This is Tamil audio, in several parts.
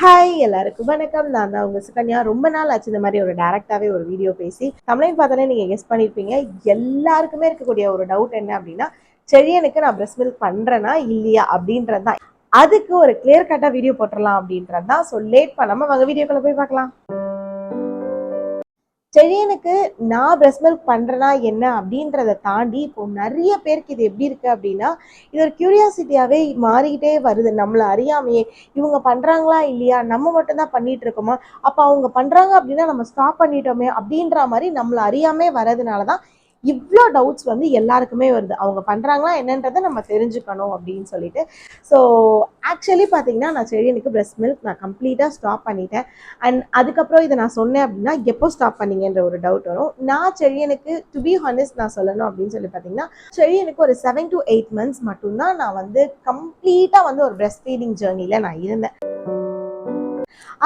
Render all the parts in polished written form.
ஹாய் எல்லாருக்கும் வணக்கம். நான் தான் உங்க சுகன்யா. ரொம்ப நாள் ஆச்சு இந்த மாதிரி ஒரு டைரக்டாவே ஒரு வீடியோ பேசி. தமிழையும் பார்த்தாலே நீங்க கெஸ் பண்ணிருப்பீங்க. எல்லாருக்குமே இருக்கக்கூடிய ஒரு டவுட் என்ன அப்படின்னா, செழியனுக்கு நான் பிரஸ்ட் மில்க் பண்றேனா இல்லையா அப்படின்றது தான். அதுக்கு ஒரு கிளியர் கட்டா வீடியோ போட்டுடலாம் அப்படின்றது தான். ஸோ லேட் பண்ணாம வாங்க வீடியோக்குள்ள போய் பார்க்கலாம். செழியனுக்கு நான் பிரஸ்ட் மில்க் பண்றேனா என்ன அப்படின்றத தாண்டி இப்போ நிறைய பேருக்கு இது எப்படி இருக்கு அப்படின்னா, இது ஒரு கியூரியாசிட்டியாவே மாறிக்கிட்டே வருது. நம்மள அறியாமையே இவங்க பண்றாங்களா இல்லையா, நம்ம மட்டும் தான் பண்ணிட்டு இருக்கோமா, அப்ப அவங்க பண்றாங்க அப்படின்னா நம்ம ஸ்டாப் பண்ணிட்டோமே அப்படின்ற மாதிரி நம்மள அறியாமே வரதுனாலதான் இவ்வளோ டவுட்ஸ் வந்து எல்லாருக்குமே வருது. அவங்க பண்றாங்களா என்னன்றதை நம்ம தெரிஞ்சுக்கணும் அப்படின்னு சொல்லிட்டு. ஸோ ஆக்சுவலி பார்த்தீங்கன்னா, நான் செழியனுக்கு பிரஸ்ட் மில்க் நான் கம்ப்ளீட்டாக ஸ்டாப் பண்ணிட்டேன். அண்ட் அதுக்கப்புறம் இதை நான் சொன்னேன் அப்படின்னா எப்போ ஸ்டாப் பண்ணீங்கன்ற ஒரு டவுட் வரும். நான் செழியனுக்கு டு பி ஹானஸ்ட் நான் சொல்லணும் அப்படின்னு சொல்லி பார்த்தீங்கன்னா, செழியனுக்கு ஒரு 7 to 8 months மட்டும்தான் நான் வந்து கம்ப்ளீட்டாக வந்து ஒரு பிரஸ்ட் ஃபீடிங் ஜேர்னியில் நான் இருந்தேன்.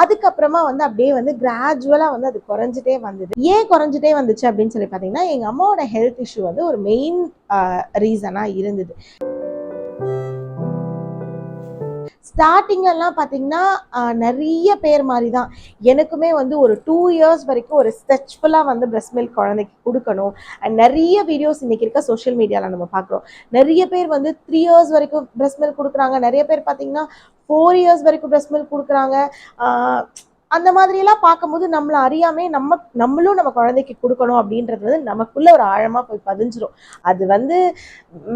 அதுக்கப்புறமா வந்து அப்படியே வந்து கிராஜுவலா வந்து அது குறைஞ்சிட்டே வந்தது. ஏன் குறைஞ்சிட்டே வந்துச்சு அப்படின்னு சொல்லி பார்த்தீங்கன்னா, எங்க அம்மாவோட ஹெல்த் இஷ்யூ வந்து ஒரு மெயின் ரீசனா இருந்தது. ஸ்டார்டிங்லாம் பார்த்தீங்கன்னா நிறைய பேர் மாதிரி தான் எனக்குமே வந்து ஒரு 2 years வரைக்கும் ஒரு ஸ்ட்ரெச்ஃபுல்லாக வந்து பிரஸ்ட் மில்க் குழந்தைக்கு கொடுக்கணும். அண்ட் நிறைய வீடியோஸ் இன்னைக்கு இருக்க சோஷியல் மீடியாவில் நம்ம பார்க்குறோம். நிறைய பேர் வந்து 3 years வரைக்கும் பிரஸ்ட் மில்க் கொடுக்குறாங்க. நிறைய பேர் பார்த்தீங்கன்னா 4 years வரைக்கும் பிரஸ்ட் மில்க் கொடுக்குறாங்க. அந்த மாதிரியெல்லாம் பார்க்கும்போது நம்மளை அறியாமே நம்மளும் நம்ம குழந்தைக்கு கொடுக்கணும் அப்படின்றது வந்து நமக்குள்ள ஒரு ஆழமாக போய் பதிஞ்சிரும். அது வந்து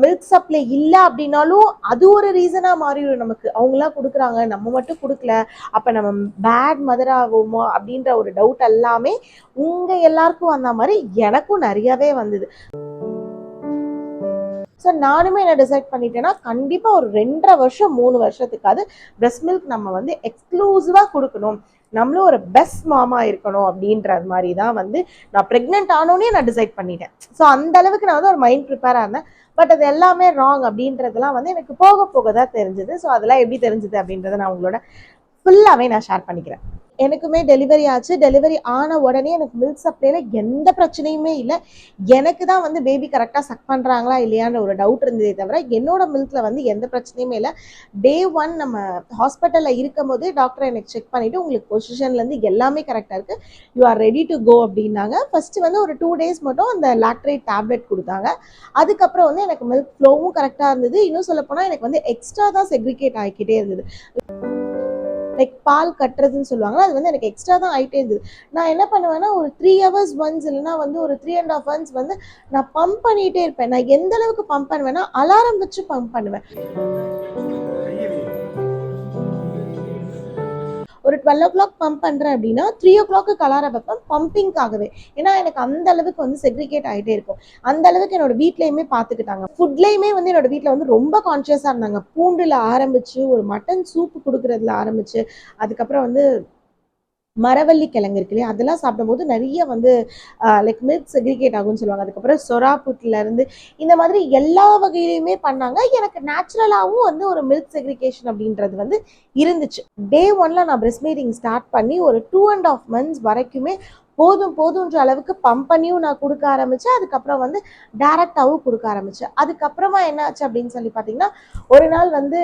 மில்க் சப்ளை இல்லை அப்படின்னாலும் அது ஒரு ரீசனாக மாறிடும் நமக்கு. அவங்களாம் கொடுக்குறாங்க நம்ம மட்டும் கொடுக்கல, அப்போ நம்ம பேட் மதர் ஆகுமோ அப்படின்ற ஒரு டவுட் எல்லாமே உங்கள் எல்லாருக்கும் வந்த மாதிரி எனக்கும் நிறையவே வந்தது. ஸோ நானுமே என்ன டிசைட் பண்ணிட்டேன்னா, கண்டிப்பாக ஒரு 2.5 வருஷம் 3 வருஷத்துக்காவது பிரஸ்ட் மில்க் நம்ம வந்து எக்ஸ்க்ளூசிவாக கொடுக்கணும், நம்மளும் ஒரு பெஸ்ட் மாமா இருக்கணும் அப்படின்றது மாதிரி தான் வந்து நான் ப்ரெக்னென்ட் ஆனோடனே நான் டிசைட் பண்ணிட்டேன். ஸோ அந்த அளவுக்கு நான் வந்து ஒரு மைண்ட் ப்ரிப்பேராக இருந்தேன். பட் அது எல்லாமே ராங் அப்படின்றதுலாம் வந்து எனக்கு போக போக தான் தெரிஞ்சுது. ஸோ அதெல்லாம் எப்படி தெரிஞ்சுது அப்படின்றத நான் உங்களோட ஃபுல்லாகவே நான் ஷேர் பண்ணிக்கிறேன். எனக்குமே டெலிவரி ஆச்சு. டெலிவரி ஆன உடனே எனக்கு மில்க் சப்ளைல எந்த பிரச்சனையுமே இல்லை. எனக்கு தான் வந்து பேபி கரெக்டாக சக் பண்ணுறாங்களா இல்லையான்ற ஒரு டவுட் இருந்ததே தவிர என்னோட மில்கில் வந்து எந்த பிரச்சனையுமே இல்லை. Day 1 நம்ம ஹாஸ்பிட்டலில் இருக்கும் போது டாக்டர் எனக்கு செக் பண்ணிவிட்டு உங்களுக்கு பொசிஷன்லேருந்து எல்லாமே கரெக்டாக இருக்குது, you are ready to go அப்படின்னாங்க. ஃபஸ்ட்டு வந்து ஒரு 2 days மட்டும் அந்த லாக்ட்ரேட் டேப்லெட் கொடுத்தாங்க. அதுக்கப்புறம் வந்து எனக்கு மில்க் ஃப்ளோவும் கரெக்டாக இருந்தது. இன்னும் சொல்லப்போனால் எனக்கு வந்து எக்ஸ்ட்ரா தான் செக்ரிகேட் ஆகிக்கிட்டே இருந்தது. லைக் பால் கட்டுறதுன்னு சொல்லுவாங்க, அது வந்து எனக்கு எக்ஸ்ட்ரா தான் ஆகிட்டே இருந்தது. நான் என்ன பண்ணுவேன்னா ஒரு 3 hours ஒன்ஸ் இல்லைன்னா வந்து ஒரு 3.5 hours வந்து நான் பம்ப் பண்ணிகிட்டே இருப்பேன். நான் எந்த அளவுக்கு பம்ப் பண்ணுவேன்னா அலாரம் வச்சு பம்ப் பண்ணுவேன். ஒரு 12 o'clock பம்ப் பண்ணுறேன் அப்படின்னா 3 o'clock அலாரம் வைப்பேன் பம்பிங்காகவே. ஏன்னா எனக்கு அந்த அளவுக்கு வந்து செக்ரிகேட் ஆகிட்டே இருக்கும். அந்த அளவுக்கு என்னோட வீட்லையுமே பார்த்துக்கிட்டாங்க. ஃபுட்லையுமே வந்து என்னோட வீட்டில் வந்து ரொம்ப கான்ஷியஸாக இருந்தாங்க. பூண்டில் ஆரம்பிச்சு ஒரு மட்டன் சூப்பு கொடுக்குறதுல ஆரம்பிச்சு, அதுக்கப்புறம் வந்து மரவள்ளி கிழங்கு இருக்கு இல்லையா, அதெல்லாம் சாப்பிடும்போது நிறைய வந்து லைக் மில்க் செக்ரிகேட் ஆகும்னு சொல்லுவாங்க. அதுக்கப்புறம் சொரா புட்ல இருந்து இந்த மாதிரி எல்லா வகையிலையுமே பண்ணாங்க. எனக்கு நேச்சுரலாகவும் வந்து ஒரு மில்க் செக்ரிகேஷன் அப்படின்றது வந்து இருந்துச்சு. Day 1 நான் பிரஸ்ட் ஃபீடிங் ஸ்டார்ட் பண்ணி ஒரு 2.5 months வரைக்குமே போதுன்ற அளவுக்கு பம்ப் பண்ணியும் நான் கொடுக்க ஆரம்பிச்சேன். அதுக்கப்புறம் வந்து டைரக்டாவும் கொடுக்க ஆரம்பிச்சேன். அதுக்கப்புறமா என்ன ஆச்சு அப்படின்னு சொல்லி பார்த்தீங்கன்னா, ஒரு நாள் வந்து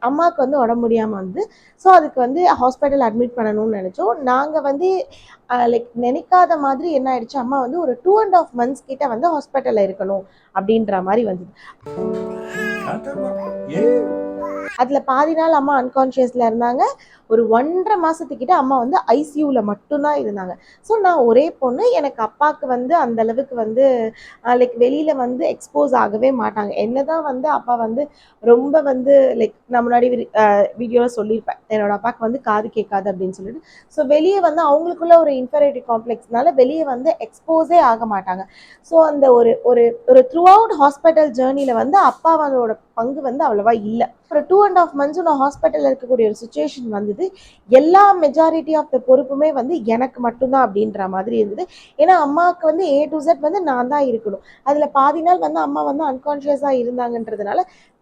அம்மாவுக்கு வந்து உடம்பு முடியாமல் வந்து, ஸோ அதுக்கு வந்து ஹாஸ்பிட்டல் அட்மிட் பண்ணணும்னு நினச்சோம். நாங்கள் வந்து லைக் நினைக்காத மாதிரி என்ன ஆயிடுச்சு, அம்மா வந்து ஒரு 2.5 months கிட்ட வந்து ஹாஸ்பிட்டலில் இருக்கணும் அப்படின்ற மாதிரி வந்தது. அதில் பாதி நாள் அம்மா அன்கான்ஷியஸில் இருந்தாங்க. ஒரு 1.5 மாதத்துக்கிட்ட அம்மா வந்து ஐசியூவில் மட்டும்தான் இருந்தாங்க. ஸோ நான் ஒரே பொண்ணு. எனக்கு அப்பாவுக்கு வந்து அந்த அளவுக்கு வந்து லைக் வெளியில் வந்து எக்ஸ்போஸ் ஆகவே மாட்டாங்க. என்ன தான் வந்து அப்பா வந்து ரொம்ப வந்து லைக் நான் முன்னாடி வீடியோவில் சொல்லியிருப்பேன், என்னோட அப்பாவுக்கு வந்து காது கேட்காது அப்படின்னு சொல்லிட்டு. ஸோ வெளியே வந்து அவங்களுக்குள்ள ஒரு இன்ஃபீரியாரிட்டி காம்ப்ளெக்ஸ்னால வெளியே வந்து எக்ஸ்போஸே ஆக மாட்டாங்க. ஸோ அந்த ஒரு ஒரு ஒரு த்ரூ அவுட் ஹாஸ்பிட்டல் ஜேர்னியில் வந்து அப்பாவோட பங்கு வந்து அவ்வளவா இல்லை. ஒரு 2.5 months நான் ஹாஸ்பிட்டலில் இருக்கக்கூடிய ஒரு சுச்சுவேஷன் வந்தது. எல்லா மெஜாரிட்டி ஆஃப் த பொறுப்புமே வந்து எனக்கு மட்டும்தான் அப்படின்ற மாதிரி இருந்தது. ஏன்னா அம்மாவுக்கு வந்து A to Z வந்து நான் தான் இருக்கணும். அதில் பாதி நாள் வந்து அம்மா வந்து அன்கான்ஷியஸாக இருந்தாங்கன்றதுனால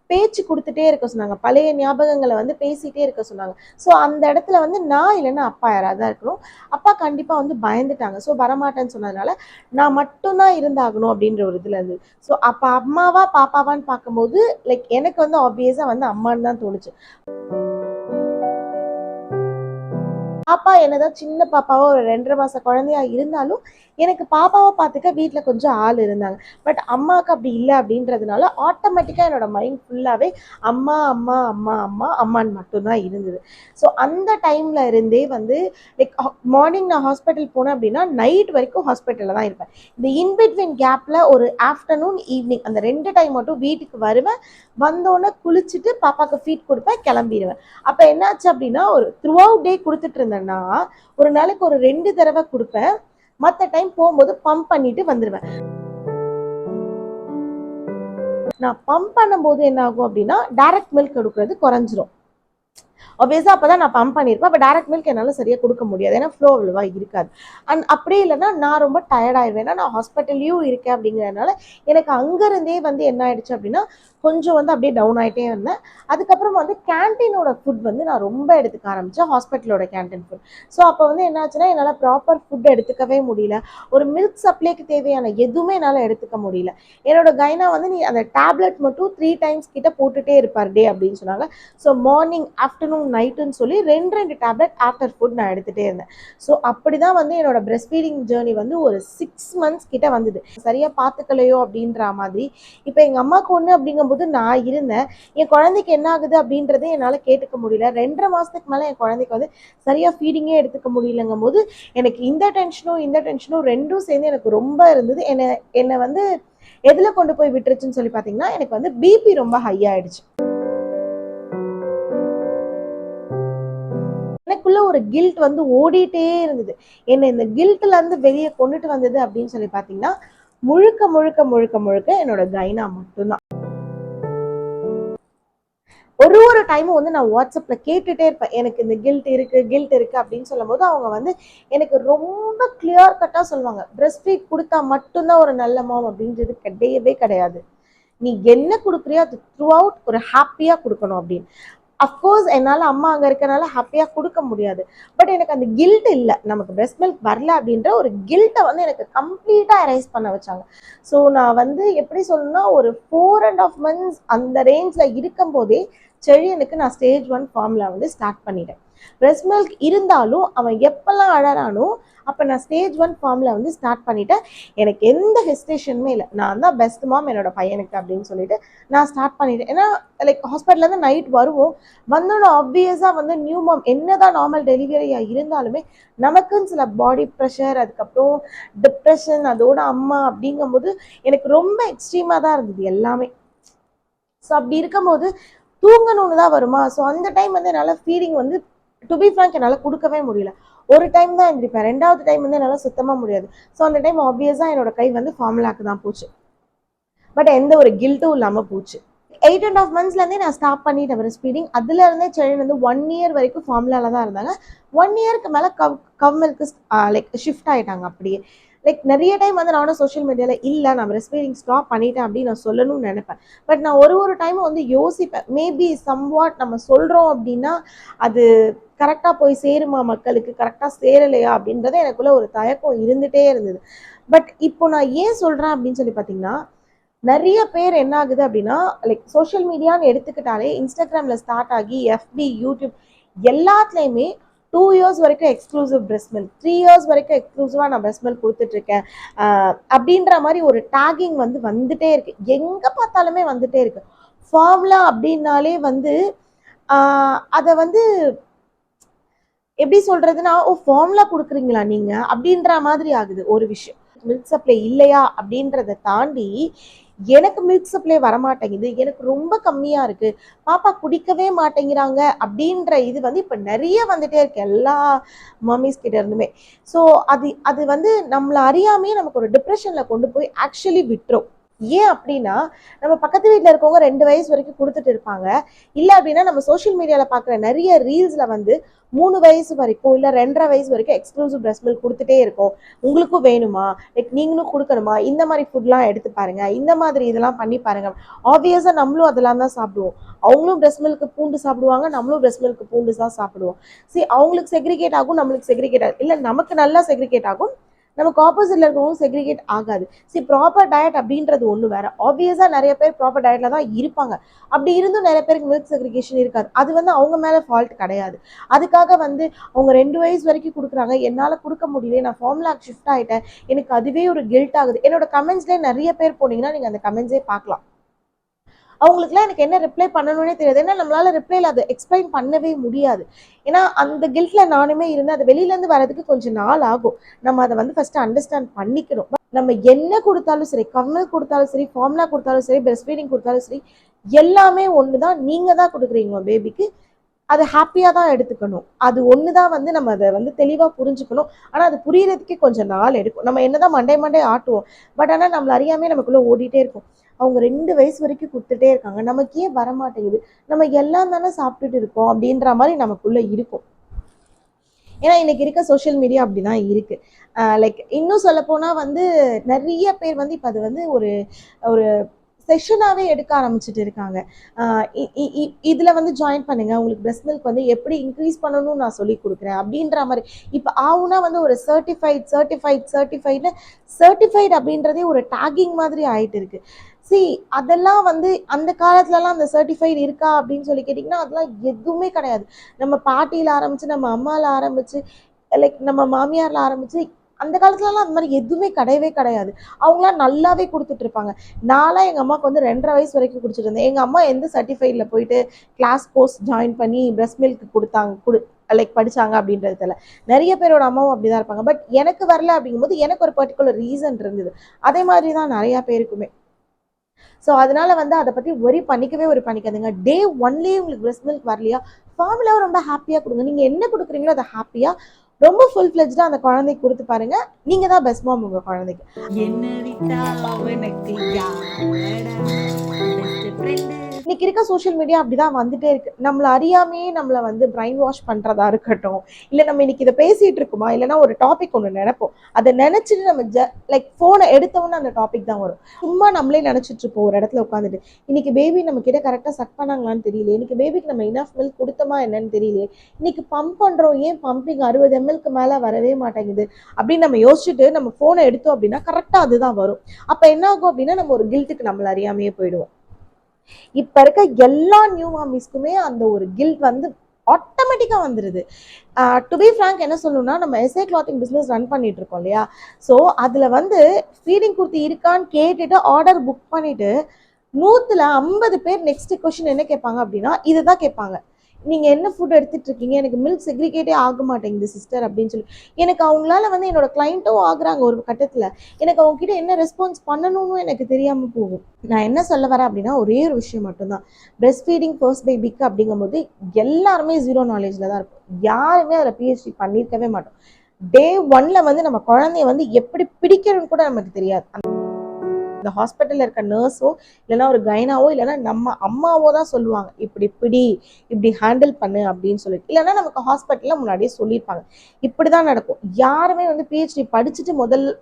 பேச்சு கொடுத்துட்டே இருக்க சொன்னாங்க. பழைய ஞாபகங்களை வந்து பேசிகிட்டே இருக்க சொன்னாங்க. ஸோ அந்த இடத்துல வந்து நான் இல்லைன்னா அப்பா யாராவது தான் இருக்கணும். அப்பா கண்டிப்பாக வந்து பயந்துட்டாங்க. ஸோ வரமாட்டேன்னு சொன்னதுனால நான் மட்டும்தான் இருந்தாகணும் அப்படின்ற ஒரு இதில் இருந்தது. ஸோ அப்போ அம்மாவா பாப்பாவான்னு பார்க்கும்போது லைக் எனக்கு வந்து ஆப்வியஸாக வந்து அம்மான்னு தான் தோணுச்சு. பாப்பா என்னதான் சின்ன பாப்பாவோ ஒரு 2.5 மாச குழந்தையா இருந்தாலும் எனக்கு பாப்பாவை பார்த்துக்க வீட்டில் கொஞ்சம் ஆள் இருந்தாங்க. பட் அம்மாவுக்கு அப்படி இல்லை அப்படின்றதுனால ஆட்டோமேட்டிக்காக என்னோட மைண்ட் ஃபுல்லாகவே அம்மா அம்மா அம்மா அம்மா அம்மான்னு மட்டும்தான் இருந்தது. ஸோ அந்த டைமில் இருந்தே வந்து லைக் மார்னிங் நான் ஹாஸ்பிட்டல் போனேன் அப்படின்னா நைட் வரைக்கும் ஹாஸ்பிட்டலில் தான் இருப்பேன். இந்த இன்பிட்வீன் கேப்பில் ஒரு ஆஃப்டர்நூன் ஈவினிங் அந்த 2 டைம் மட்டும் வீட்டுக்கு வருவேன். வந்தோடனே குளிச்சுட்டு பாப்பாவுக்கு ஃபீட் கொடுப்பேன், கிளம்பிடுவேன். அப்போ என்னாச்சு அப்படின்னா ஒரு த்ரூ அவுட் டே கொடுத்துட்டு இருந்தேன்னா ஒரு நாளைக்கு ஒரு 2 தடவை கொடுப்பேன். மற்ற டைம் போகும்போது பம்ப் பண்ணிட்டு வந்துடுவேன். நான் பம்ப் பண்ணும்போது என்ன ஆகும் அப்படின்னா டைரக்ட் மில்க் கொடுக்கறது குறைஞ்சிரும். ஆப்வியஸாக அப்போ தான் நான் பம்ப் பண்ணியிருப்பேன். அப்போ டைரக்ட் மில்க் என்னால் சரியாக கொடுக்க முடியாது, ஏன்னா ஃப்ளோ அவ்வளோவா இருக்காது. அண்ட் அப்படியே இல்லைன்னா நான் ரொம்ப டயர்டாயிடுவேன். ஏன்னா நான் ஹாஸ்பிட்டல்லையும் இருக்கேன் அப்படிங்கிறதுனால எனக்கு அங்கேருந்தே வந்து என்ன ஆயிடுச்சு அப்படின்னா கொஞ்சம் வந்து அப்படியே டவுன் ஆகிட்டே இருந்தேன். அதுக்கப்புறம் வந்து கேன்டீனோட ஃபுட் வந்து நான் ரொம்ப எடுத்துக்க ஆரம்பித்தேன், ஹாஸ்பிட்டலோட கேன்டீன் ஃபுட். ஸோ அப்போ வந்து என்ன ஆச்சுன்னா என்னால் ப்ராப்பர் ஃபுட் எடுத்துக்கவே முடியல. ஒரு மில்க் சப்ளைக்கு தேவையான எதுவுமே என்னால் எடுத்துக்க முடியல. என்னோட கைனா வந்து நீ அந்த டேப்லெட் மட்டும் 3 டைம்ஸ் கிட்ட போட்டுகிட்டே இருப்பார் டே அப்படின்னு சொன்னாங்க. ஸோ மார்னிங் ஆஃப்டர்நூன் நைட்டுன்னு சொல்லி 2 டேப்லெட் ஆஃப்டர் ஃபுட் நான் எடுத்துகிட்டே இருந்தேன். ஸோ அப்படி தான் வந்து என்னோட பிரெஸ்ட் ஃபீடிங் ஜேர்னி வந்து ஒரு 6 months கிட்ட வந்தது. சரியாக பார்த்துக்கலையோ அப்படின்ற மாதிரி. இப்போ எங்கள் அம்மாவுக்கு ஒன்று அப்படிங்கும்போது நான் இருந்தேன், என் குழந்தைக்கு என்ன ஆகுது அப்படின்றதே என்னால் கேட்டுக்க முடியல. 2.5 மாதத்துக்கு மேலே என் குழந்தைக்கு வந்து சரியாக ஃபீடிங்கே எடுத்துக்க முடியலங்கும் போது எனக்கு இந்த டென்ஷனும் ரெண்டும் சேர்ந்து எனக்கு ரொம்ப இருந்தது. என்னை வந்து எதில் கொண்டு போய் விட்டுருச்சுன்னு சொல்லி பார்த்தீங்கன்னா எனக்கு வந்து பிபி ரொம்ப ஹை ஆயிடுச்சு. எனக்குள்ள ஒரு கில்ட் வந்து ஓடிட்டே இருந்தது. என்ன இந்த கில்ட்ல இருந்து வெளியே கொண்டுட்டு வந்தது அப்படின்னு சொல்லி பார்த்தீங்கன்னா முழுக்க முழுக்க முழுக்க முழுக்க என்னோட கைனா மட்டும்தான். ஒரு டைமும் வந்து நான் வாட்ஸ்அப்ல கேட்டுட்டே இருப்பேன், எனக்கு இந்த கில்ட் இருக்கு அப்படின்னு சொல்லும் போது அவங்க வந்து எனக்கு ரொம்ப கிளியர் கட்டா சொல்லுவாங்க, பிரெஸ்ட் ஃபீட் கொடுத்தா மட்டும்தான் ஒரு நல்ல மாம் அப்படின்றது கிடையவே கிடையாது. நீ என்ன கொடுக்குறியோ அது த்ரூ அவுட் ஒரு ஹாப்பியா கொடுக்கணும் அப்படின்னு. அஃப்கோர்ஸ் என்னால் அம்மா அங்கே இருக்கனால ஹாப்பியாக கொடுக்க முடியாது. பட் எனக்கு அந்த கில்ட் இல்லை, நமக்கு பிரெஸ்ட் மில்க் வரல அப்படின்ற ஒரு கில்ட்டை வந்து எனக்கு கம்ப்ளீட்டாக எரைஸ் பண்ண வச்சாங்க. ஸோ நான் வந்து எப்படி சொல்லணும்னா ஒரு 4.5 months அந்த ரேஞ்சில் இருக்கும் போதே செழியனுக்கு நான் ஸ்டேஜ் 1 ஃபார்முலா வந்து ஸ்டார்ட் பண்ணிட்டேன். பிரெஸ்ட் மில்க் இருந்தாலும் அவன் எப்பெல்லாம் அழறானோ அப்போ நான் ஸ்டேஜ் 1 ஃபார்முலா வந்து ஸ்டார்ட் பண்ணிட்டேன். எனக்கு எந்த ஹெசிடேஷனுமே இல்லை, நான் தான் பெஸ்ட் மாம் என்னோட பையனுக்கு அப்படின்னு சொல்லிட்டு நான் ஸ்டார்ட் பண்ணிட்டேன். ஏன்னா லைக் ஹாஸ்பிட்டல்லேருந்து நைட் வருவோம், வந்தோன்னு ஆப்வியஸாக வந்து நியூ மாம் என்னதான் நார்மல் டெலிவரியாக இருந்தாலுமே நமக்குன்னு சில பாடி ப்ரெஷர், அதுக்கப்புறம் டிப்ரெஷன், அதோட அம்மா அப்படிங்கும்போது எனக்கு ரொம்ப எக்ஸ்ட்ரீமாக தான் இருந்தது எல்லாமே. ஸோ அப்படி இருக்கும்போது தூங்கணும்னு தான் வருமா. ஸோ அந்த டைம் வந்து என்னால் ஃபீடிங் வந்து டு பி ஃப்ராங்க் என்னால் கொடுக்கவே முடியல. ஒரு டைம் தான் எழுந்திருப்பேன், 2வது டைம் வந்து என்னால் சுத்தமாக முடியாது. ஸோ அந்த டைம் ஆப்வியஸாக என்னோட கை வந்து ஃபார்முலாக்கு தான் போச்சு. பட் எந்த ஒரு கில்ட்டும் இல்லாமல் போச்சு. 8.5 monthsலேருந்தே நான் ஸ்டாப் பண்ணிட்டேன் பிரெஸ்ட் ஃபீடிங். அதுலேருந்தே செழியன் வந்து 1 year வரைக்கும் ஃபார்முலாவில் தான் இருந்தாங்க. 1 yearக்கு மேலே கவ் மில்க்கு லைக் ஷிஃப்ட் ஆகிட்டாங்க அப்படியே. லைக் நிறைய டைம் வந்து நானும் சோஷியல் மீடியாவில் இல்லை நான் பிரெஸ்ட் ஃபீடிங் ஸ்டாப் பண்ணிட்டேன் அப்படின்னு நான் சொல்லணும்னு நினைப்பேன். பட் நான் ஒரு டைமும் வந்து யோசிப்பேன், மேபி சம்வாட் நம்ம சொல்கிறோம் அப்படின்னா அது கரெக்டாக போய் சேருமா மக்களுக்கு, கரெக்டாக சேரலையா அப்படின்றத எனக்குள்ள ஒரு தயக்கம் இருந்துகிட்டே இருந்தது. பட் இப்போ நான் ஏன் சொல்கிறேன் அப்படின்னு சொல்லி பார்த்தீங்கன்னா நிறைய பேர் என்ன ஆகுது அப்படின்னா லைக் சோஷியல் மீடியான்னு எடுத்துக்கிட்டாலே இன்ஸ்டாகிராமில் ஸ்டார்ட் ஆகி எஃபி, யூடியூப் எல்லாத்துலேயுமே 2 years வரைக்கும் எக்ஸ்க்ளூசிவ் பிரெஸ்ட் மில்க், 3 years வரைக்கும் எக்ஸ்க்ளூசிவாக நான் பிரெஸ்ட் மில்க் கொடுத்துட்ருக்கேன் அப்படின்ற மாதிரி ஒரு டேகிங் வந்து வந்துட்டே இருக்கு, எங்கே பார்த்தாலுமே வந்துட்டே இருக்கு. ஃபார்முலா அப்படின்னாலே வந்து அதை வந்து எப்படி சொல்றதுன்னா ஓ ஃபார்முலா கொடுக்குறீங்களா நீங்க அப்படின்ற மாதிரி ஆகுது ஒரு விஷயம். மில்க் சப்ளை இல்லையா அப்படின்றத தாண்டி எனக்கு மில்க் சப்ளை வரமாட்டேங்குது, எனக்கு ரொம்ப கம்மியா இருக்கு, பாப்பா குடிக்கவே மாட்டேங்கிறாங்க அப்படின்ற இது வந்து இப்ப நிறைய வந்துட்டே இருக்கு எல்லா மம்மிஸ் கிட்ட இருந்துமே. ஸோ அது வந்து நம்மளை அறியாமே நமக்கு ஒரு டிப்ரெஷன்ல கொண்டு போய் ஆக்சுவலி விட்டுரும். ஏன் அப்படின்னா நம்ம பக்கத்து வீட்டில் இருக்கவங்க 2 வயசு வரைக்கும் கொடுத்துட்டு இருப்பாங்க. இல்லை அப்படின்னா நம்ம சோஷியல் மீடியாவில் பார்க்குற நிறைய ரீல்ஸில் வந்து 3 வயசு வரைக்கும் இல்லை 2.5 வயசு வரைக்கும் எக்ஸ்க்ளூசிவ் பிரெஸ்ட் மில்க் கொடுத்துட்டே இருக்கும். உங்களுக்கும் வேணுமா, லைக் நீங்களும் கொடுக்கணுமா, இந்த மாதிரி ஃபுட்லாம் எடுத்து பாருங்க, இந்த மாதிரி இதெல்லாம் பண்ணி பாருங்க. ஆப்வியஸாக நம்மளும் அதெல்லாம் தான் சாப்பிடுவோம். அவங்களும் பிரெஸ்ட் மில்க்கு பூண்டு சாப்பிடுவாங்க, நம்மளும் பிரெஸ்ட் மில்க்கு பூண்டு தான் சாப்பிடுவோம். சரி, அவங்களுக்கு செக்ரிகேட் ஆகும், நம்மளுக்கு செக்ரிகேட் ஆகும், இல்லை நமக்கு நல்லா செக்ரிகேட் ஆகும், நமக்கு ஆப்போசிட்ல இருக்கவங்க செக்ரிகேட் ஆகாது. சரி, ப்ராப்பர் டயட் அப்படின்றது ஒண்ணு வேற. ஆப்வியஸா நிறைய பேர் ப்ராப்பர் டயட்ல தான் இருப்பாங்க. அப்படி இருந்தும் நிறைய பேருக்கு மில்க் செக்ரிகேஷன் இருக்காது. அது வந்து அவங்க மேல ஃபால்ட் கிடையாது. அதுக்காக வந்து அவங்க 2 வயசு வரைக்கும் கொடுக்குறாங்க, என்னால கொடுக்க முடியல, நான் ஃபார்முலாக்கு ஷிஃப்ட் ஆயிட்டேன், எனக்கு அதுவே ஒரு கில்ட் ஆகுது. என்னோட கமெண்ட்ஸ்லேயே நிறைய பேர் போனீங்கன்னா நீங்க அந்த கமெண்ட்ஸே பார்க்கலாம். அவங்களுக்குலாம் எனக்கு என்ன ரிப்ளை பண்ணணும்னே தெரியாது. ஏன்னா நம்மளால ரிப்ளைல அதை எக்ஸ்பிளைன் பண்ணவே முடியாது. ஏன்னா அந்த கில்ட்ல நானுமே இருந்து அது வெளியிலேருந்து வரதுக்கு கொஞ்சம் நாள் ஆகும். நம்ம அதை வந்து ஃபர்ஸ்ட் அண்டர்ஸ்டாண்ட் பண்ணிக்கணும். நம்ம என்ன கொடுத்தாலும் சரி, கம்மல் கொடுத்தாலும் சரி, ஃபார்முலா கொடுத்தாலும் சரி, பிரெஸ்ட் ஃபீடிங் கொடுத்தாலும் சரி, எல்லாமே ஒன்று தான். நீங்கள் தான் கொடுக்குறீங்க பேபிக்கு, அதை ஹாப்பியாக தான் எடுத்துக்கணும். அது ஒன்று தான் வந்து நம்ம அதை வந்து தெளிவாக புரிஞ்சுக்கணும். ஆனால் அது புரியறதுக்கே கொஞ்சம் நாள் எடுக்கும். நம்ம என்னதான் மண்டே ஆட்டுவோம், பட் ஆனால் நம்மள அறியாமே நமக்குள்ளே ஓடிட்டே இருக்கும். அவங்க 2 வயசு வரைக்கும் கொடுத்துட்டே இருக்காங்க, நமக்கு ஏன் வரமாட்டேங்குது, நம்ம எல்லாம் தானே சாப்பிட்டுட்டு இருக்கோம் அப்படின்ற மாதிரி நமக்குள்ள இருக்கும். ஏன்னா இன்னைக்கு இருக்க சோஷியல் மீடியா அப்படிதான் இருக்கு. லைக் இன்னும் சொல்ல போனா வந்து நிறைய பேர் வந்து இப்போ அது வந்து ஒரு ஒரு செஷனாகவே எடுக்க ஆரம்பிச்சுட்டு இருக்காங்க. இதில் வந்து ஜாயின் பண்ணுங்க, உங்களுக்கு பிரெஸ்ட் மில்க் வந்து எப்படி இன்க்ரீஸ் பண்ணணும்னு நான் சொல்லி கொடுக்குறேன் அப்படின்ற மாதிரி. இப்போ ஆகுனா வந்து ஒரு சர்டிஃபைட் அப்படின்றதே ஒரு டேகிங் மாதிரி ஆயிட்டு இருக்கு. அதெல்லாம் வந்து அந்த காலத்துலலாம் அந்த சர்டிஃபைடு இருக்கா அப்படின்னு சொல்லி கேட்டிங்கன்னா அதெல்லாம் எதுவுமே கிடையாது. நம்ம பாட்டியில் ஆரம்பிச்சு, நம்ம அம்மாவில் ஆரம்பிச்சு, லைக் நம்ம மாமியார்ல ஆரம்பிச்சு, அந்த காலத்துலலாம் அந்த மாதிரி எதுவுமே கிடையவே கிடையாது. அவங்களாம் நல்லாவே கொடுத்துட்டு இருப்பாங்க. நான்லாம் எங்கள் அம்மாவுக்கு வந்து 2.5 வயசு வரைக்கும் குடிச்சிட்டு இருந்தேன். எங்கள் அம்மா எந்த சர்டிஃபைடில் போயிட்டு கிளாஸ் கோர்ஸ் ஜாயின் பண்ணி பிரெஸ்ட் மில்க் கொடுத்தாங்க, லைக் படித்தாங்க அப்படின்றது தெரியல. நிறைய பேரோட அம்மாவும் அப்படி தான் இருப்பாங்க. பட் எனக்கு வரல அப்படிங்கும்போது எனக்கு ஒரு பர்டிகுலர் ரீசன் இருந்தது. அதே மாதிரி தான் நிறையா பேருக்குமே. ஸோ அதனால வந்து அதை பற்றி பண்ணிக்காதுங்க. டே 1லேயே உங்களுக்கு பிரெஸ்ட் மில்க் வரலையா, ஃபார்முலாவை ரொம்ப ஹாப்பியாக கொடுங்க. நீங்கள் என்ன கொடுக்குறீங்களோ அதை ஹாப்பியாக ரொம்ப ஃபுல் ஃப்ளெஜ்டாக அந்த குழந்தைக்கு கொடுத்து பாருங்க. நீங்க தான் பெஸ்ட் மாம் உங்க குழந்தைக்கு. இன்னைக்கு இருக்க சோஷியல் மீடியா அப்படிதான் வந்துட்டே இருக்கு. நம்மள அறியாமையே நம்மளை வந்து பிரைன் வாஷ் பண்றதா இருக்கட்டும், இல்லை நம்ம இன்னைக்கு இதை பேசிட்டு இருக்குமா, இல்லைன்னா ஒரு டாபிக் ஒன்று நினைப்போம், அதை நினைச்சிட்டு நம்ம லைக் போனை எடுத்தோம்னா அந்த டாபிக் தான் வரும். சும்மா நம்மளே நினைச்சிட்டு இருப்போம் ஒரு இடத்துல உட்காந்துட்டு, இன்னைக்கு பேபி நம்ம கிட்ட கரெக்டாக சக் பண்ணாங்களான்னு தெரியல, இன்னைக்கு பேபிக்கு நம்ம இனஃப் மில்க் கொடுத்தோமா என்னன்னு தெரியல, இன்னைக்கு பம்ப் பண்றோம், ஏன் பம்பிங் 60 ml மேல வரவே மாட்டேங்குது அப்படின்னு நம்ம யோசிச்சுட்டு நம்ம போனை எடுத்தோம் அப்படின்னா கரெக்டா அதுதான் வரும். அப்ப என்ன ஆகும் அப்படின்னா நம்ம ஒரு கில்ட்டுக்கு நம்மள அறியாமையே போயிடுவோம். இப்ப இருக்க எல்லா நியூ மாமிஸ்க்குமே அந்த ஒரு கில்ட் வந்து ஆட்டோமேட்டிக்கா வந்துருது. டு பி ஃப்ராங்க் என்ன சொல்லணும்னா, நம்ம எஸ்ஏ கிளாத்திங் பிஸ்னஸ் ரன் பண்ணிட்டு இருக்கோம் இல்லையா, ஸோ அதுல வந்து ஃபீடிங் குர்த்தி இருக்கான்னு கேட்டுட்டு ஆர்டர் புக் பண்ணிட்டு 100ல 50 பேர் நெக்ஸ்ட் கொஸ்டின் என்ன கேட்பாங்க அப்படின்னா இதுதான் கேட்பாங்க, நீங்க என்ன ஃபுட் எடுத்துட்டு இருக்கீங்க, எனக்கு மில்க் செக்ரிகேட்டே ஆக மாட்டேங்குது சிஸ்டர் அப்படின்னு சொல்லி. எனக்கு அவங்களால வந்து என்னோட கிளைண்ட்டும் ஆகுறாங்க ஒரு கட்டத்துல, எனக்கு அவங்க கிட்ட என்ன ரெஸ்பான்ஸ் பண்ணணும்னு எனக்கு தெரியாம போகும். நான் என்ன சொல்ல வரேன் அப்படின்னா ஒரே ஒரு விஷயம் மட்டும்தான், பிரெஸ்ட் ஃபீடிங் ஃபர்ஸ்ட் பேபிக்கு அப்படிங்கும்போது எல்லாருமே 0 நாலேஜ்ல தான் இருக்கும். யாருமே அதில் பிஹெச்டி பண்ணியிருக்கவே மாட்டோம். டே 1ல வந்து நம்ம குழந்தைய வந்து எப்படி பிடிக்கணும்னு கூட நமக்கு தெரியாது. இந்த ஹாஸ்பிட்டல்ல இருக்க நர்ஸோ இல்லைன்னா ஒரு கைனாவோ இல்லைன்னா நம்ம அம்மாவோ தான் சொல்லுவாங்க, இப்படி பிடி, இப்படி ஹேண்டில் பண்ணு அப்படின்னு சொல்லிட்டு. இல்லைன்னா நமக்கு ஹாஸ்பிட்டல்ல முன்னாடியே சொல்லியிருப்பாங்க. இப்படிதான் நடக்கும். யாருமே வந்து பிஹெச்டி படிச்சுட்டு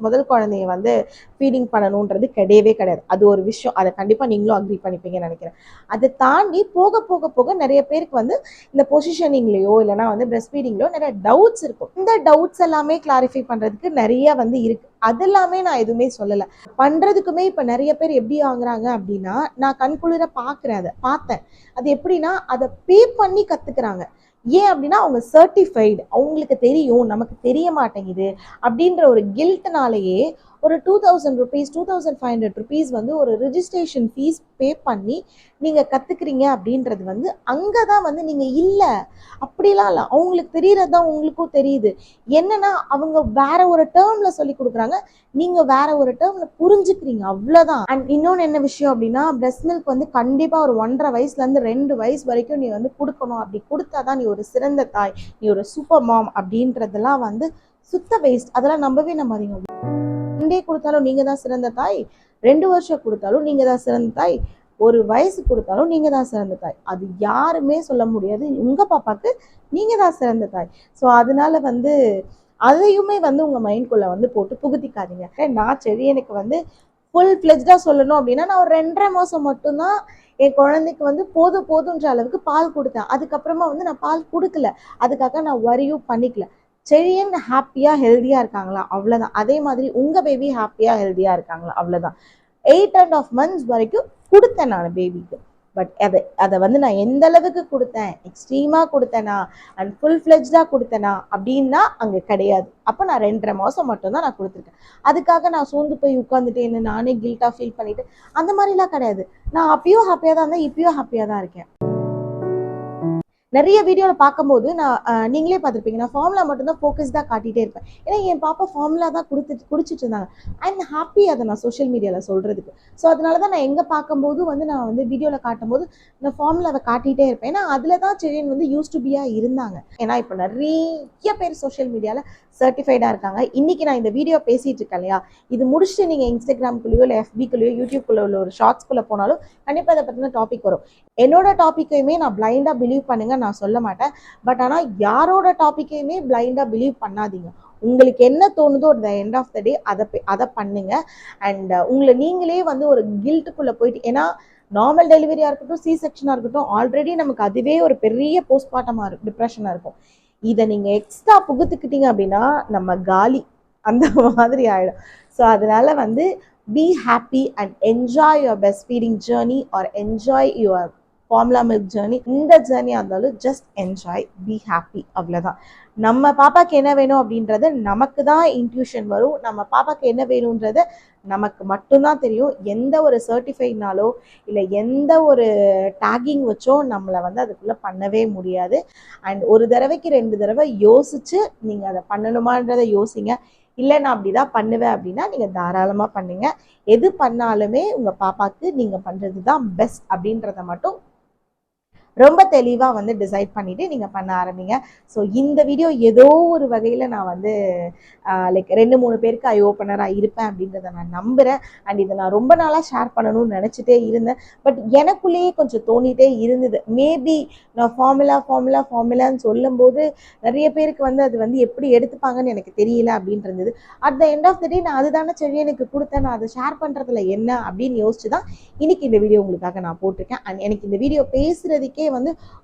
முதல் குழந்தைய வந்து ஃபீடிங் பண்ணணுன்றது கிடையவே கிடையாது. அது ஒரு விஷயம், அதை கண்டிப்பா நீங்களும் அக்ரி பண்ணிப்பீங்கன்னு நினைக்கிறேன். அதை தாண்டி போக போக போக நிறைய பேருக்கு வந்து இந்த பொசிஷனிங்லயோ இல்லைன்னா வந்து பிரெஸ்ட் ஃபீடிங்லயோ நிறைய டவுட்ஸ் இருக்கும். இந்த டவுட்ஸ் எல்லாமே கிளாரிஃபை பண்றதுக்கு நிறைய வந்து இருக்கு. அது எல்லாமே நான் எதுவுமே சொல்லலை. பண்றதுக்குமே இப்ப நிறைய பேர் எப்படி வாங்குறாங்க அப்படின்னா, நான் கண்குளிர பாக்குறேன், அதை பார்த்தேன். அது எப்படின்னா அதை பே பண்ணி கத்துக்கிறாங்க. ஏன் அப்படின்னா அவங்க சர்டிஃபைடு, அவங்களுக்கு தெரியும், நமக்கு தெரிய மாட்டேங்குது அப்படின்ற ஒரு கில்ட்னாலேயே ஒரு 2000 ருபீஸ் 2500 ருபீஸ் வந்து ஒரு ரிஜிஸ்ட்ரேஷன் ஃபீஸ் பே பண்ணி நீங்க கத்துக்கிறீங்க அப்படின்றது வந்து அங்கதான் வந்து நீங்க இல்ல அப்படிலாம் இல்லை, அவங்களுக்கு தெரியறது தான் உங்களுக்கும் தெரியுது. என்னன்னா அவங்க வேற ஒரு டேர்ம்ல சொல்லி கொடுக்குறாங்க, நீங்க வேற ஒரு டேர்ம்ல புரிஞ்சுக்கிறீங்க, அவ்வளவுதான். அண்ட் இன்னொன்னு என்ன விஷயம் அப்படின்னா, பிரெஸ்ட் மில்க் வந்து கண்டிப்பா ஒரு 1.5 வயசுல இருந்து 2 வயசு வரைக்கும் நீ வந்து கொடுக்கணும். அப்படி கொடுத்தாதான் நீ ஒரு சிறந்த தாய், நீ ஒரு சூப்பர் மாம் அப்படின்றதெல்லாம் வந்து சுத்த வேஸ்ட். அதெல்லாம் நம்பவே நம்பாதீங்க. 2 கொடுத்தாலும் நீங்க தான் சிறந்த தாய், 2 வருஷம் கொடுத்தாலும் நீங்க தான் சிறந்த தாய், 1 வயசு கொடுத்தாலும் நீங்க தான் சிறந்த தாய். அது யாருமே சொல்ல முடியாது. உங்க பாப்பாக்கு நீங்க தான் சிறந்த தாய். ஸோ அதனால வந்து அதையுமே வந்து உங்க மைண்ட்குள்ள வந்து போட்டு புகுத்திக்காதீங்க. நான் எனக்கு வந்து ஃபுல் ஃப்ளெஜ்டா சொல்லணும் அப்படின்னா நான் ஒரு 2.5 மாசம் மட்டும்தான் என் குழந்தைக்கு வந்து போதுன்ற அளவுக்கு பால் கொடுத்தேன். அதுக்கப்புறமா வந்து நான் பால் கொடுக்கல, அதுக்காக நான் வரியும் பண்ணிக்கல. செழியன் ஹாப்பியாக ஹெல்த்தியாக இருக்காங்களா, அவ்வளோதான். அதே மாதிரி உங்கள் பேபி ஹாப்பியாக ஹெல்த்தியாக இருக்காங்களா, அவ்வளோதான். 8.5 months வரைக்கும் கொடுத்தேன் நான் பேபிக்கு. பட் அதை வந்து நான் எந்த அளவுக்கு கொடுத்தேன், எக்ஸ்ட்ரீமாக கொடுத்தேனா அண்ட் ஃபுல் ஃப்ளெஜ்டாக கொடுத்தேனா அப்படின்னா அங்கே கிடையாது. அப்போ நான் 2.5 மாதம் மட்டும்தான் நான் கொடுத்துருக்கேன். அதுக்காக நான் சோர்ந்து போய் உட்காந்துட்டு என்ன நானே கில்ட்டாக ஃபீல் பண்ணிட்டு அந்த மாதிரிலாம் கிடையாது. நான் அப்பயும் ஹாப்பியாக தான் இருந்தேன், இப்பயும் ஹாப்பியாக தான் இருக்கேன். நிறைய வீடியோவில் பார்க்கும்போது நீங்களே பார்த்துருப்பீங்க, நான் ஃபார்முலா மட்டும்தான் ஃபோக்கஸ்டாக காட்டிகிட்டே இருப்பேன். ஏன்னா என் பாப்பா ஃபார்முலா தான் குடிச்சிட்டு இருந்தாங்க. ஐ எம் ஹாப்பி அதை நான் சோஷியல் மீடியாவில் சொல்கிறதுக்கு. ஸோ அதனால தான் நான் எங்கே பார்க்கும்போது நான் வீடியோவில் காட்டும்போது நான் ஃபார்முலாவை காட்டிகிட்டே இருப்பேன். ஏன்னா அதில் தான் செழியன் யூஸ் டு பியாக இருந்தாங்க. ஏன்னா இப்போ நிறைய பேர் சோஷியல் மீடியாவில் சர்டிஃபைடாக இருக்காங்க. இன்றைக்கி நான் இந்த வீடியோ பேசிகிட்டு இருக்கேன் இல்லையா, இது முடிச்சுட்டு நீங்கள் இன்ஸ்டாகிராம்குள்ளேயோ இல்லை FBக்குள்ளேயோ யூடியூப்குள்ளே உள்ள ஒரு ஷார்ட்ஸ்குள்ளே போனாலும் கண்டிப்பாக அதை பற்றின டாபிக் வரும். என்னோட டாப்பிக்கையுமே நான் பிளைண்டாக பிலீவ் பண்ணுங்க நான் சொல்ல மாட்டேன். பட் ஆனால் யாரோட டாப்பிக்கையுமே பிளைண்டாக பிலீவ் பண்ணாதீங்க. உங்களுக்கு என்ன தோணுதோ at the end of the day அதை பண்ணுங்க. அண்ட் உங்களை நீங்களே ஒரு கில்ட்டுக்குள்ளே போயிட்டு, ஏன்னா நார்மல் டெலிவரியாக இருக்கட்டும், சி செக்ஷனாக இருக்கட்டும், ஆல்ரெடி நமக்கு அதுவே ஒரு பெரிய போஸ்ட்மார்ட்டமாக இருக்கும், டிப்ரெஷனாக இருக்கும். இதை நீங்கள் எக்ஸ்ட்ரா புகுத்துக்கிட்டீங்க அப்படின்னா நம்ம காலி அந்த மாதிரி ஆகிடும். ஸோ அதனால be happy and enjoy your breastfeeding journey or enjoy your formula milk journey. இந்த ஜேர்னியாக இருந்தாலும் ஜஸ்ட் என்ஜாய், பி ஹாப்பி, அவ்வளோதான். நம்ம பாப்பாக்கு என்ன வேணும் அப்படின்றது நமக்கு தான் இன்ட்யூஷன் வரும். நம்ம பாப்பாக்கு என்ன வேணுன்றது நமக்கு மட்டும்தான் தெரியும். எந்த ஒரு சர்டிஃபைட்னாலோ இல்லை எந்த ஒரு டேகிங் வச்சோ நம்மளை அதுக்குள்ளே பண்ணவே முடியாது. அண்ட் ஒரு தடவைக்கு 2 தடவை யோசிச்சு நீங்கள் அதை பண்ணணுமான்றதை யோசிங்க. இல்லை நான் அப்படிதான் பண்ணுவேன் அப்படின்னா நீங்கள் தாராளமாக பண்ணுங்க. எது பண்ணாலுமே உங்கள் பாப்பாவுக்கு நீங்கள் பண்ணுறது தான் பெஸ்ட் அப்படின்றத மட்டும் ரொம்ப தெளிவாக டிசைட் பண்ணிவிட்டு நீங்கள் பண்ண ஆரம்பிங்க. ஸோ இந்த வீடியோ ஏதோ ஒரு வகையில் நான் லைக் 2-3 பேருக்கு ஐ ஓப்பனராக இருப்பேன் அப்படின்றத நான் நம்புகிறேன். அண்ட் இதை நான் ரொம்ப நாளாக ஷேர் பண்ணணும்னு நினச்சிட்டே இருந்தேன். பட் எனக்குள்ளேயே கொஞ்சம் தோணிகிட்டே இருந்தது. மேபி நான் ஃபார்முலான்னு சொல்லும்போது நிறைய பேருக்கு அது எப்படி எடுத்துப்பாங்கன்னு எனக்கு தெரியல அப்படின்றது. At the end of the day நான் அதுதானே செழியனுக்கு கொடுத்தேன், நான் அதை ஷேர் பண்ணுறதுல என்ன அப்படின்னு யோசிச்சு தான் இன்னைக்கு இந்த வீடியோ உங்களுக்காக நான் போட்டிருக்கேன். அண்ட் எனக்கு இந்த வீடியோ பேசுகிறதுக்கே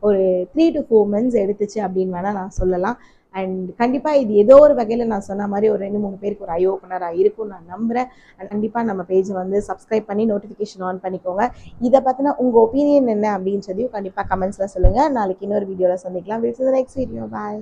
ஒரு 3 to 4 months எடுத்துச்சு அப்படின்னு வேணால் நான் சொல்லலாம். அண்ட் கண்டிப்பாக இது ஏதோ ஒரு வகையில் நான் சொன்ன மாதிரி ஒரு 2-3 பேருக்கு ஒரு ஐ ஓப்பனராக இருக்கும் நான் நம்புகிறேன். அண்ட் கண்டிப்பாக நம்ம பேஜை சப்ஸ்கிரைப் பண்ணி நோட்டிஃபிகேஷன் ஆன் பண்ணிக்கோங்க. இதை பற்றின உங்கள் ஒப்பீனியன் என்ன அப்படின்னு சொல்லியும் கண்டிப்பாக கமெண்ட்ஸில் சொல்லுங்கள். நாளைக்கு இன்னொரு வீடியோவில் சந்திக்கலாம். Next video. பாய்.